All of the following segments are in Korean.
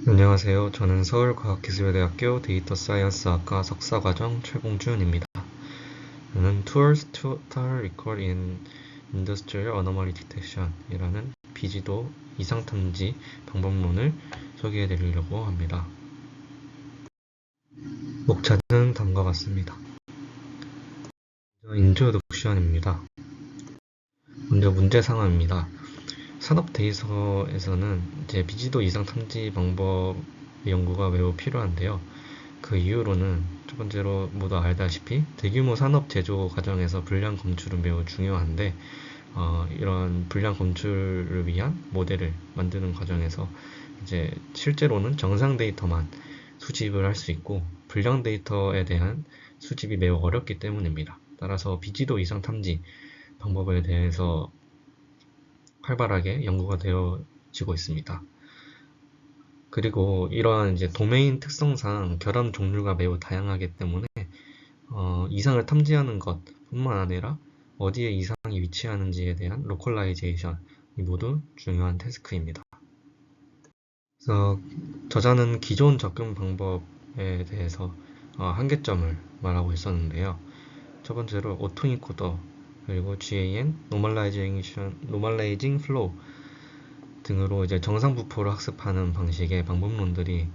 안녕하세요. 저는 서울과학기술대학교 데이터 사이언스학과 석사과정 최봉준입니다. 저는 Tools to Record in Industrial Anomaly Detection 이라는 비지도 이상탐지 방법론을 소개해 드리려고 합니다. 목차는 다음과 같습니다. 인트로덕션입니다. 먼저 문제 상황입니다. 산업 데이터에서는 이제 비지도 이상 탐지 방법 연구가 매우 필요한데요. 그 이유로는 첫 번째로 모두 알다시피 대규모 산업 제조 과정에서 불량 검출은 매우 중요한데 이런 불량 검출을 위한 모델을 만드는 과정에서 이제 실제로는 정상 데이터만 수집을 할 수 있고 불량 데이터에 대한 수집이 매우 어렵기 때문입니다. 따라서 비지도 이상 탐지 방법에 대해서 활발하게 연구가 되어지고 있습니다. 그리고 이러한 이제 도메인 특성상 결함 종류가 매우 다양하기 때문에 이상을 탐지하는 것뿐만 아니라 어디에 이상이 위치하는지에 대한 로컬라이제이션이 모두 중요한 태스크입니다. 그래서 저자는 기존 접근 방법에 대해서 한계점을 말하고 있었는데요. 첫 번째로 오토인코더 그리고 GAN, 노멀라이징 플로우 등으로 이제 정상 부포를 학습하는 방식의 방법론들이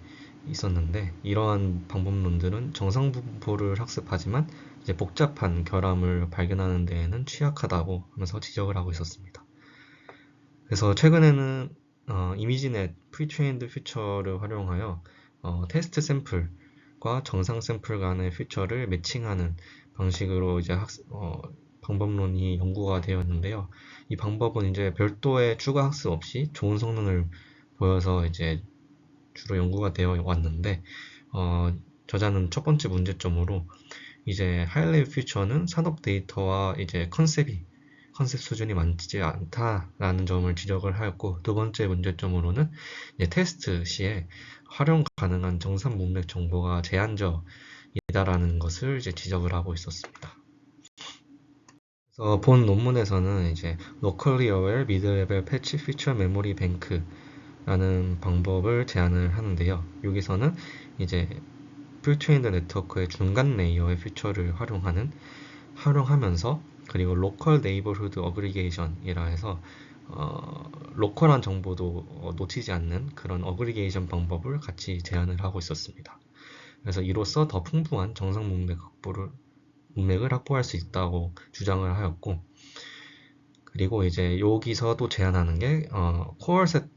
있었는데 이러한 방법론들은 정상 부포를 학습하지만 이제 복잡한 결함을 발견하는 데에는 취약하다고 하면서 지적을 하고 있었습니다. 그래서 최근에는 이미지넷 프리트레인드 피처를 활용하여 테스트 샘플과 정상 샘플 간의 피처를 매칭하는 방식으로 이제 방법론이 연구가 되었는데요. 이 방법은 이제 별도의 추가 학습 없이 좋은 성능을 보여서 이제 주로 연구가 되어 왔는데 저자는 첫 번째 문제점으로 이제 하이레벨 퓨처는 산업 데이터와 이제 컨셉 수준이 맞지 않다라는 점을 지적을 하였고 두 번째 문제점으로는 이제 테스트 시에 활용 가능한 정산 문맥 정보가 제한적이다라는 것을 이제 지적을 하고 있었습니다. 그래서 본 논문에서는 이제 Locally Aware Mid-Level Patch Feature Memory Bank라는 방법을 제안을 하는데요. 여기서는 이제 풀트레인드 네트워크의 중간 레이어의 피처를 활용하면서 그리고 로컬 네이버후드 어그리게이션이라 해서 로컬한 정보도 놓치지 않는 그런 어그리게이션 방법을 같이 제안을 하고 있었습니다. 그래서 이로써 더 풍부한 정상 문맥을 확보할 수 있다고 주장을 하였고 그리고 이제 여기서 또 제안하는 게 코어셋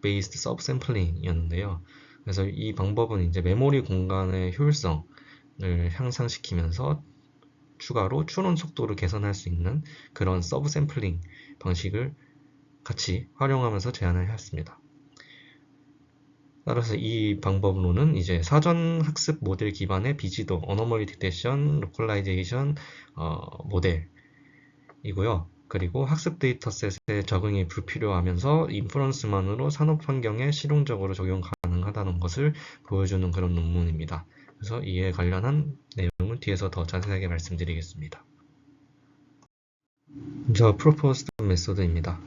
베이스드 서브샘플링이었는데요. 그래서 이 방법은 이제 메모리 공간의 효율성을 향상시키면서 추가로 추론 속도를 개선할 수 있는 그런 서브샘플링 방식을 같이 활용하면서 제안을 했습니다. 따라서 이 방법론은 이제 사전 학습 모델 기반의 비지도, 어노멀리 디텍션, 로컬라이제이션 모델이고요. 그리고 학습 데이터셋의 적응이 불필요하면서 인퍼런스만으로 산업 환경에 실용적으로 적용 가능하다는 것을 보여주는 그런 논문입니다. 그래서 이에 관련한 내용은 뒤에서 더 자세하게 말씀드리겠습니다. 먼저 proposed 메소드입니다.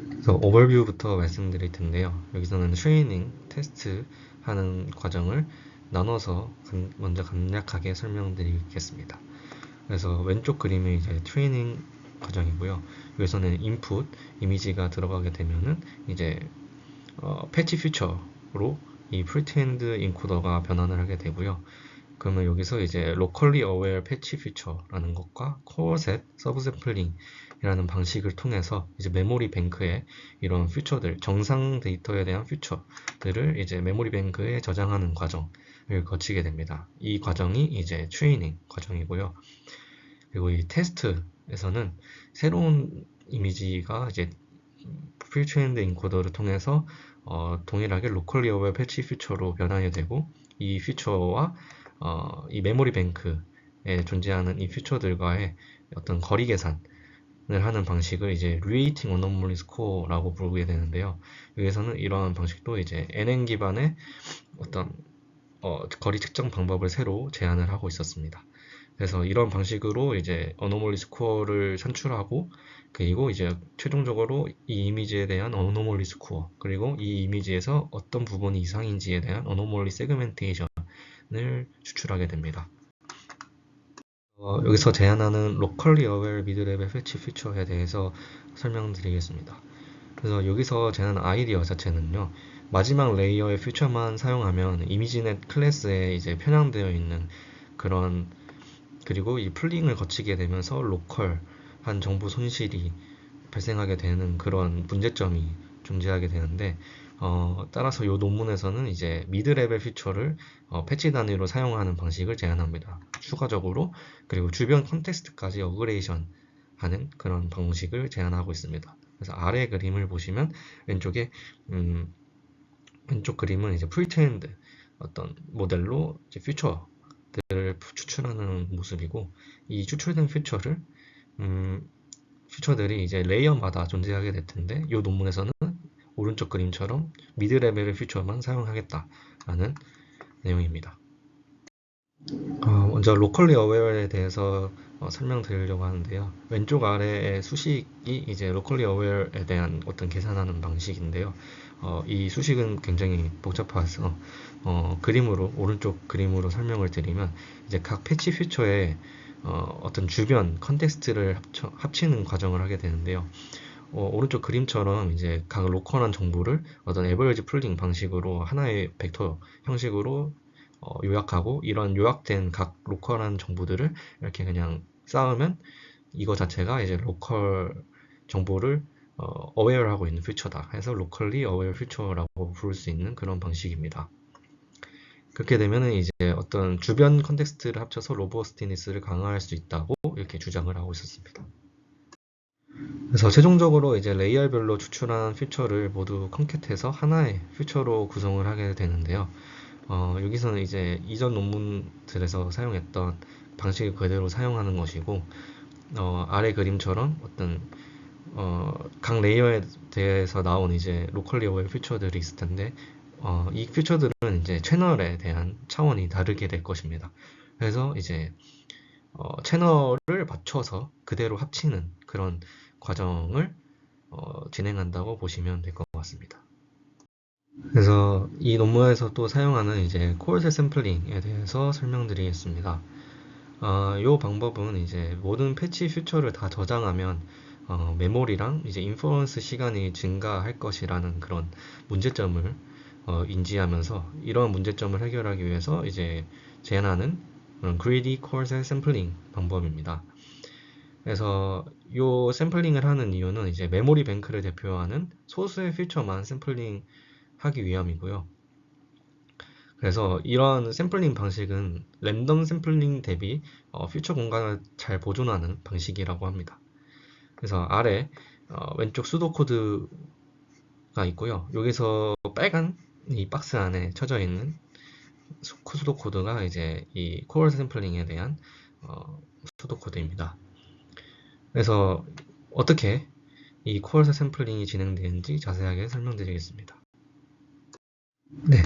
그래서 오버뷰부터 말씀드릴 텐데요. 여기서는 트레이닝, 테스트 하는 과정을 나눠서 먼저 간략하게 설명드리겠습니다. 그래서 왼쪽 그림이 이제 트레이닝 과정이고요. 여기서는 인풋 이미지가 들어가게 되면은 이제 패치 퓨처로 이 프리트엔드 인코더가 변환을 하게 되고요. 그러면 여기서 이제 locally aware patch feature라는 것과 coreset subsampling 이라는 방식을 통해서 이제 메모리 뱅크에 이런 퓨처들, 정상 데이터에 대한 퓨처들을 이제 메모리 뱅크에 저장하는 과정을 거치게 됩니다. 이 과정이 이제 트레이닝 과정이고요. 그리고 이 테스트에서는 새로운 이미지가 이제 프리트레인드 인코더를 통해서 동일하게 locally aware patch feature로 변환이 되고 이 퓨처와 이 메모리 뱅크에 존재하는 이 퓨처들과의 어떤 거리 계산을 하는 방식을 이제 Relating Anomaly Score라고 부르게 되는데요. 여기서는 이러한 방식도 이제 NN 기반의 어떤 거리 측정 방법을 새로 제안을 하고 있었습니다. 그래서 이런 방식으로 이제 어노멀리 스코어를 산출하고, 그리고 이제 최종적으로 이 이미지에 대한 어노멀리 스코어, 그리고 이 이미지에서 어떤 부분이 이상인지에 대한 어노멀리 세그멘테이션을 추출하게 됩니다. 여기서 제안하는 Locally Aware Mid-Level Fetch 피처에 대해서 설명드리겠습니다. 그래서 여기서 제안하는 아이디어 자체는요, 마지막 레이어의 퓨처만 사용하면 이미지넷 클래스에 이제 편향되어 있는 그런, 그리고 이 풀링을 거치게 되면서 로컬한 정보 손실이 발생하게 되는 그런 문제점이 존재하게 되는데, 따라서 이 논문에서는 이제 미드 레벨 피처를 패치 단위로 사용하는 방식을 제안합니다. 추가적으로, 그리고 주변 컨텍스트까지 어그레이션 하는 그런 방식을 제안하고 있습니다. 그래서 아래 그림을 보시면 왼쪽에 왼쪽 그림은 이제 프리트렌드 어떤 모델로 이제 퓨처들을 추출하는 모습이고, 이 추출된 퓨처들이 이제 레이어마다 존재하게 될 텐데, 이 논문에서는 오른쪽 그림처럼 미드 레벨의 퓨처만 사용하겠다라는 내용입니다. 먼저 로컬리 어웨어에 대해서 설명드리려고 하는데요. 왼쪽 아래의 수식이 이제 로컬리 어웨어에 대한 어떤 계산하는 방식인데요. 이 수식은 굉장히 복잡해서 그림으로, 오른쪽 그림으로 설명을 드리면, 이제 각 패치 퓨처에 어떤 주변 컨텍스트를 합치는 과정을 하게 되는데요. 오른쪽 그림처럼 이제 각 로컬한 정보를 어떤 에버리지 풀링 방식으로 하나의 벡터 형식으로 요약하고, 이런 요약된 각 로컬한 정보들을 이렇게 그냥 쌓으면 이거 자체가 이제 로컬 정보를 어웨어하고 있는 퓨처다 해서 로컬리 어웨어 퓨처라고 부를 수 있는 그런 방식입니다. 그렇게 되면은 이제 어떤 주변 컨텍스트를 합쳐서 로버스티니스를 강화할 수 있다고 이렇게 주장을 하고 있었습니다. 그래서 최종적으로 이제 레이어별로 추출한 퓨처를 모두 컨캣해서 하나의 퓨처로 구성을 하게 되는데요. 여기서는 이제 이전 논문들에서 사용했던 방식을 그대로 사용하는 것이고, 아래 그림처럼 어떤 각 레이어에 대해서 나온 이제 로컬리 어웨어 퓨처들이 있을 텐데, 이 퓨처들은 이제 채널에 대한 차원이 다르게 될 것입니다. 그래서 이제 채널을 맞춰서 그대로 합치는 그런 과정을 진행한다고 보시면 될 것 같습니다. 그래서 이 논문에서 또 사용하는 이제 콜셋 샘플링에 대해서 설명드리겠습니다. 이 방법은 이제 모든 패치 퓨처를 다 저장하면 메모리랑 이제 인퍼런스 시간이 증가할 것이라는 그런 문제점을 인지하면서, 이런 문제점을 해결하기 위해서 이제 제안하는 그런 greedy 콜셋 샘플링 방법입니다. 그래서 이 샘플링을 하는 이유는 이제 메모리 뱅크를 대표하는 소수의 퓨처만 샘플링 하기 위함이고요. 그래서 이런 샘플링 방식은 랜덤 샘플링 대비 퓨처 공간을 잘 보존하는 방식이라고 합니다. 그래서 아래 왼쪽 수도 코드가 있고요. 여기서 빨간 이 박스 안에 쳐져 있는 수도 코드가 이제 이 코어 샘플링에 대한 수도 코드입니다. 그래서 어떻게 이 코어 샘플링이 진행되는지 자세하게 설명드리겠습니다. 네,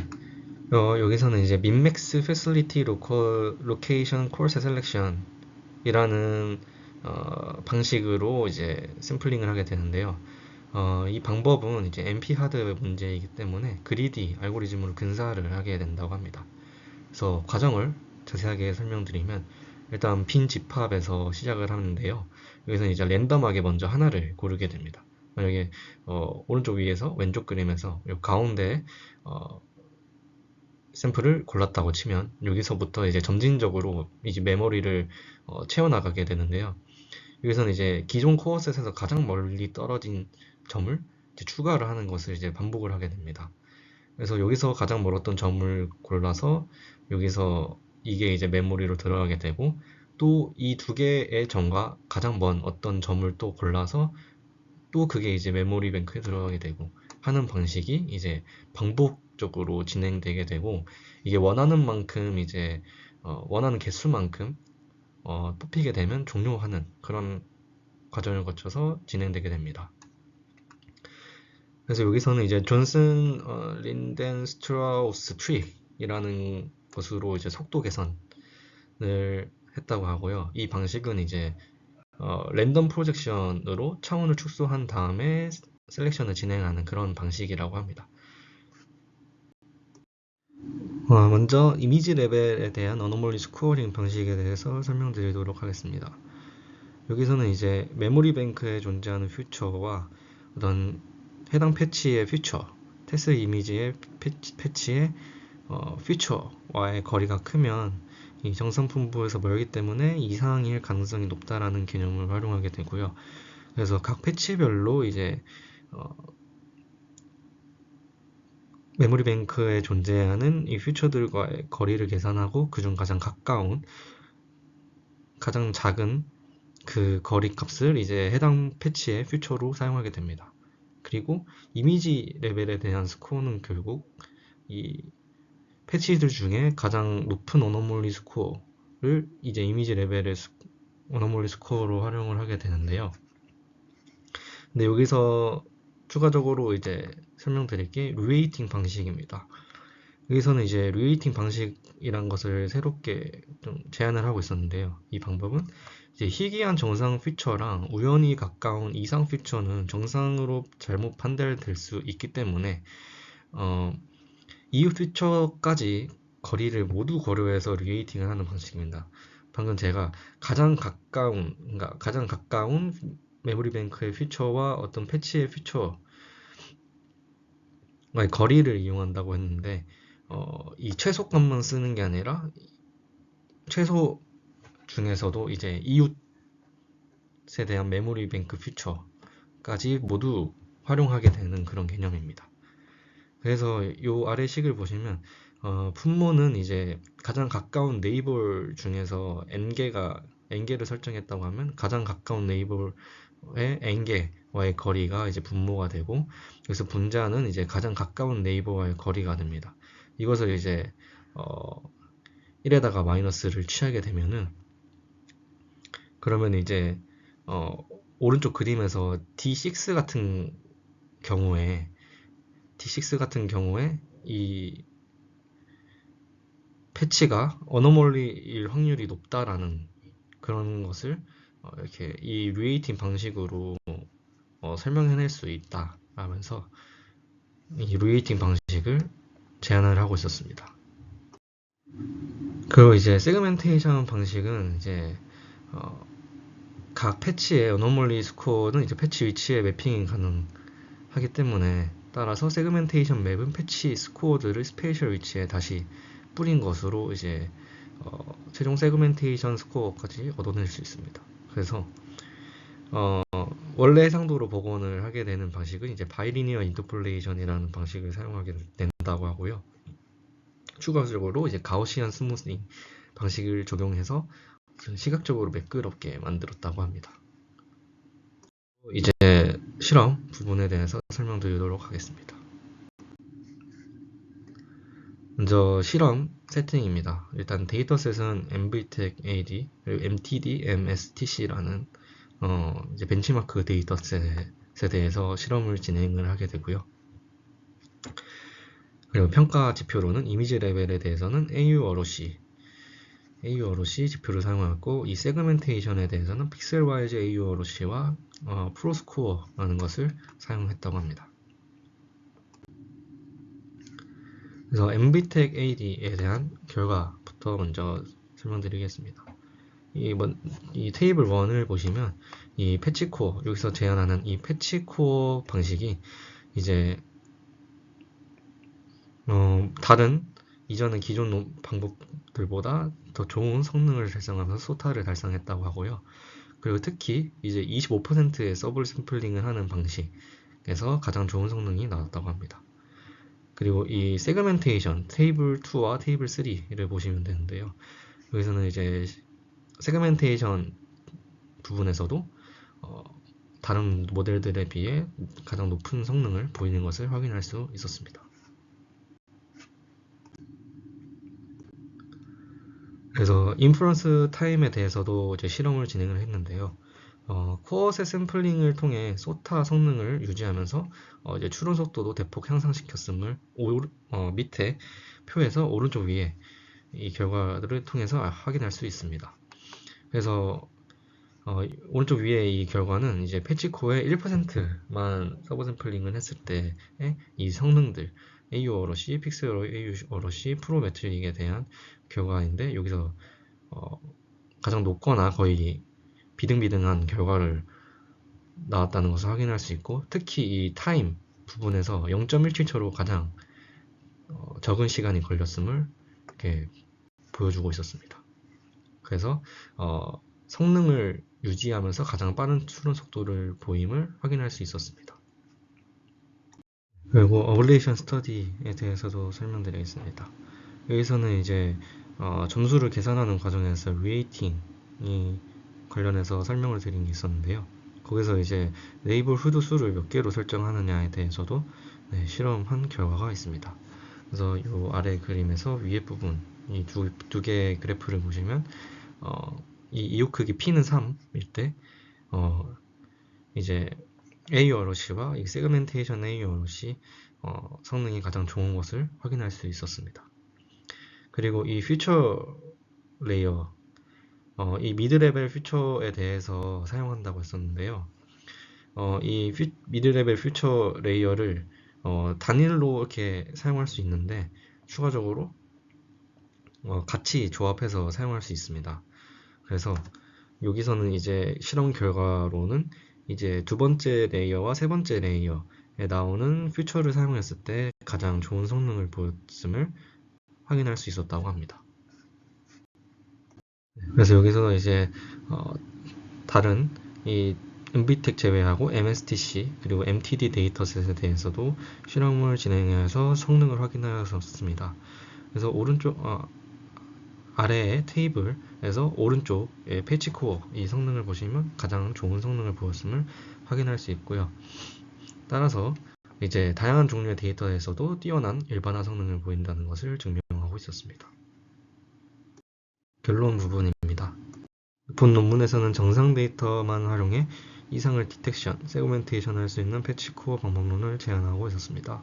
여기서는 이제 민맥스 패실리티 로케이션 콜셋 셀렉션 이라는 방식으로 이제 샘플링을 하게 되는데요. 이 방법은 이제 NP 하드 문제이기 때문에 그리디 알고리즘으로 근사를 하게 된다고 합니다. 그래서 과정을 자세하게 설명드리면, 일단 빈 집합에서 시작을 하는데요. 여기서 이제 랜덤하게 먼저 하나를 고르게 됩니다. 만약에 오른쪽 위에서 왼쪽 그림에서 이 가운데 샘플을 골랐다고 치면, 여기서부터 이제 점진적으로 이제 메모리를 채워나가게 되는데요. 여기서는 이제 기존 코어셋에서 가장 멀리 떨어진 점을 이제 추가를 하는 것을 이제 반복을 하게 됩니다. 그래서 여기서 가장 멀었던 점을 골라서 여기서 이게 이제 메모리로 들어가게 되고, 또 이 두 개의 점과 가장 먼 어떤 점을 또 골라서 또 그게 이제 메모리 뱅크에 들어가게 되고 하는 방식이 이제 반복적으로 진행되게 되고, 이게 원하는 만큼 이제 원하는 개수만큼 뽑히게 되면 종료하는 그런 과정을 거쳐서 진행되게 됩니다. 그래서 여기서는 이제 존슨 린덴 스트라우스 트릭이라는 것으로 이제 속도 개선을 했다고 하고요. 이 방식은 이제 랜덤 프로젝션으로 차원을 축소한 다음에 셀렉션을 진행하는 그런 방식이라고 합니다. 먼저 이미지 레벨에 대한 어노멀리 스코어링 방식에 대해서 설명드리도록 하겠습니다. 여기서는 이제 메모리 뱅크에 존재하는 퓨처와 어떤 해당 패치의 퓨처, 테스트 이미지의 패치의 퓨처와의 거리가 크면 이 정상 분포에서 멀기 때문에 이상일 가능성이 높다라는 개념을 활용하게 되고요. 그래서 각 패치별로 이제 메모리 뱅크에 존재하는 이 퓨처들과의 거리를 계산하고 그중 가장 가까운 가장 작은 그 거리 값을 이제 해당 패치의 퓨처로 사용하게 됩니다. 그리고 이미지 레벨에 대한 스코어는 결국 이 패치들 중에 가장 높은 어노멀리 스코어를 이제 이미지 레벨의 어노멀리 스코어로 활용을 하게 되는데요. 근데 여기서 추가적으로 이제 설명드릴 게 리웨이팅 방식입니다. 여기서는 이제 리웨이팅 방식이란 것을 새롭게 좀 제안을 하고 있었는데요. 이 방법은 이제 희귀한 정상 퓨처랑 우연히 가까운 이상 퓨처는 정상으로 잘못 판별될 수 있기 때문에 이후 퓨처까지 거리를 모두 고려해서 리웨이팅을 하는 방식입니다. 방금 제가 그러니까 가장 가까운 메모리 뱅크의 퓨처와 어떤 패치의 퓨처의 거리를 이용한다고 했는데 이 최소값만 쓰는 게 아니라 최소 중에서도 이제 이웃에 대한 메모리 뱅크 퓨처까지 모두 활용하게 되는 그런 개념입니다. 그래서 이 아래 식을 보시면 분모는 이제 가장 가까운 네이버 중에서 n개를 설정했다고 하면 가장 가까운 네이버의 n개와의 거리가 이제 분모가 되고, 그래서 분자는 이제 가장 가까운 네이버와의 거리가 됩니다. 이것을 이제 1에다가 마이너스를 취하게 되면은, 그러면 이제 오른쪽 그림에서 D6 같은 경우에 이 패치가 어노멀리일 확률이 높다라는 그런 것을 이렇게 이 리웨이팅 방식으로 설명해낼 수 있다 라면서 이 리웨이팅 방식을 제안을 하고 있었습니다. 그리고 이제 세그멘테이션 방식은 이제 각 패치의 어노멀리 스코어는 이제 패치 위치에 매핑이 가능하기 때문에, 따라서 세그멘테이션 맵은 패치 스코어들을 스페이셜 위치에 다시 뿌린 것으로 이제 최종 세그멘테이션 스코어까지 얻어낼 수 있습니다. 그래서 원래 해상도로 복원을 하게 되는 방식은 이제 바이리니어 인터폴레이션이라는 방식을 사용하게 된다고 하고요. 추가적으로 이제 가우시안 스무스닝 방식을 적용해서 시각적으로 매끄럽게 만들었다고 합니다. 이제 실험 부분에 대해서 설명드리도록 하겠습니다. 먼저 실험 세팅입니다. 일단 데이터셋은 MVTech AD, 그리고 MTD, MSTC라는 이제 벤치마크 데이터셋에 대해서 실험을 진행을 하게 되고요. 그리고 평가 지표로는 이미지 레벨에 대해서는 AUROC 지표를 사용하고, 이 세그멘테이션에 대해서는 픽셀와이즈 AUROC와 프로스코어라는 것을 사용했다고 합니다. 그래서 MVTech AD에 대한 결과부터 먼저 설명드리겠습니다. 이 테이블 1을 보시면 이 패치코어, 여기서 제안하는 이 패치코어 방식이 이제 다른 이전의 기존 방법들보다 더 좋은 성능을 달성하면서 소타를 달성했다고 하고요. 그리고 특히 이제 25%의 서블 샘플링을 하는 방식에서 가장 좋은 성능이 나왔다고 합니다. 그리고 이 세그멘테이션 테이블 2와 테이블 3를 보시면 되는데요. 여기서는 이제 세그멘테이션 부분에서도 다른 모델들에 비해 가장 높은 성능을 보이는 것을 확인할 수 있었습니다. 그래서 인퍼런스 타임에 대해서도 이제 실험을 진행을 했는데요. 코어셋 샘플링을 통해 소타 성능을 유지하면서 이제 추론 속도도 대폭 향상시켰음을 밑에 표에서 오른쪽 위에 이 결과를 통해서 확인할 수 있습니다. 그래서 오른쪽 위에 이 결과는 이제 패치코어의 1%만 서브 샘플링을 했을 때의 이 성능들 AU 어롯이, 픽셀 AU 어롯이 프로 매트릭에 대한 결과인데, 여기서 가장 높거나 거의 비등비등한 결과를 나왔다는 것을 확인할 수 있고, 특히 이 타임 부분에서 0.17초로 가장 적은 시간이 걸렸음을 이렇게 보여주고 있었습니다. 그래서 성능을 유지하면서 가장 빠른 추론 속도를 보임을 확인할 수 있었습니다. 그리고 어블레이션 스터디에 대해서도 설명드리겠습니다. 여기서는 이제 점수를 계산하는 과정에서 리에이팅이 관련해서 설명을 드린 게 있었는데요. 거기서 이제 네이버후드 수를 몇 개로 설정하느냐에 대해서도 실험한 결과가 있습니다. 그래서 이 아래 그림에서 위에 부분 이 두 개의 그래프를 보시면 이 이웃 크기 P는 3일 때 이제 AU 어롯이와 이 세그멘테이션 AU 어롯이 성능이 가장 좋은 것을 확인할 수 있었습니다. 그리고 이 퓨처 레이어, 이 미드 레벨 퓨처에 대해서 사용한다고 했었는데요. 이 미드 레벨 퓨처 레이어를 단일로 이렇게 사용할 수 있는데, 추가적으로 같이 조합해서 사용할 수 있습니다. 그래서 여기서는 이제 실험 결과로는 이제 두 번째 레이어와 세 번째 레이어에 나오는 퓨처를 사용했을 때 가장 좋은 성능을 보였음을 확인할 수 있었다고 합니다. 그래서 여기서 이제 다른 이 은비텍 제외하고 MSTC 그리고 MTD 데이터셋에 대해서도 실험을 진행해서 성능을 확인하였습니다. 그래서 오른쪽 아래의 테이블에서 오른쪽의 패치코어 이 성능을 보시면 가장 좋은 성능을 보였음을 확인할 수 있고요. 따라서 이제 다양한 종류의 데이터에서도 뛰어난 일반화 성능을 보인다는 것을 증명하고 있었습니다. 결론 부분입니다. 본 논문에서는 정상 데이터만 활용해 이상을 디텍션, 세그멘테이션 할 수 있는 패치코어 방법론을 제안하고 있었습니다.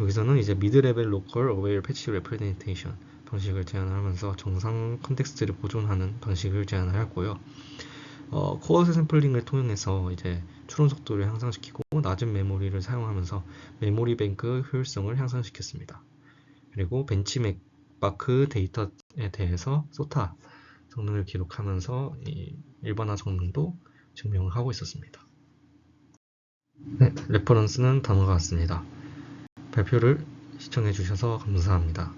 여기서는 이제 미드레벨 로컬 어웨일 패치 레프레젠테이션 방식을 제안하면서 정상 컨텍스트를 보존하는 방식을 제안하였고요. 코어 샘플링을 통해서 이제 추론 속도를 향상시키고 낮은 메모리를 사용하면서 메모리 뱅크 효율성을 향상시켰습니다. 그리고 벤치마크 데이터에 대해서 소타 성능을 기록하면서 이 일반화 성능도 증명을 하고 있었습니다. 네, 레퍼런스는 다음과 같습니다. 발표를 시청해 주셔서 감사합니다.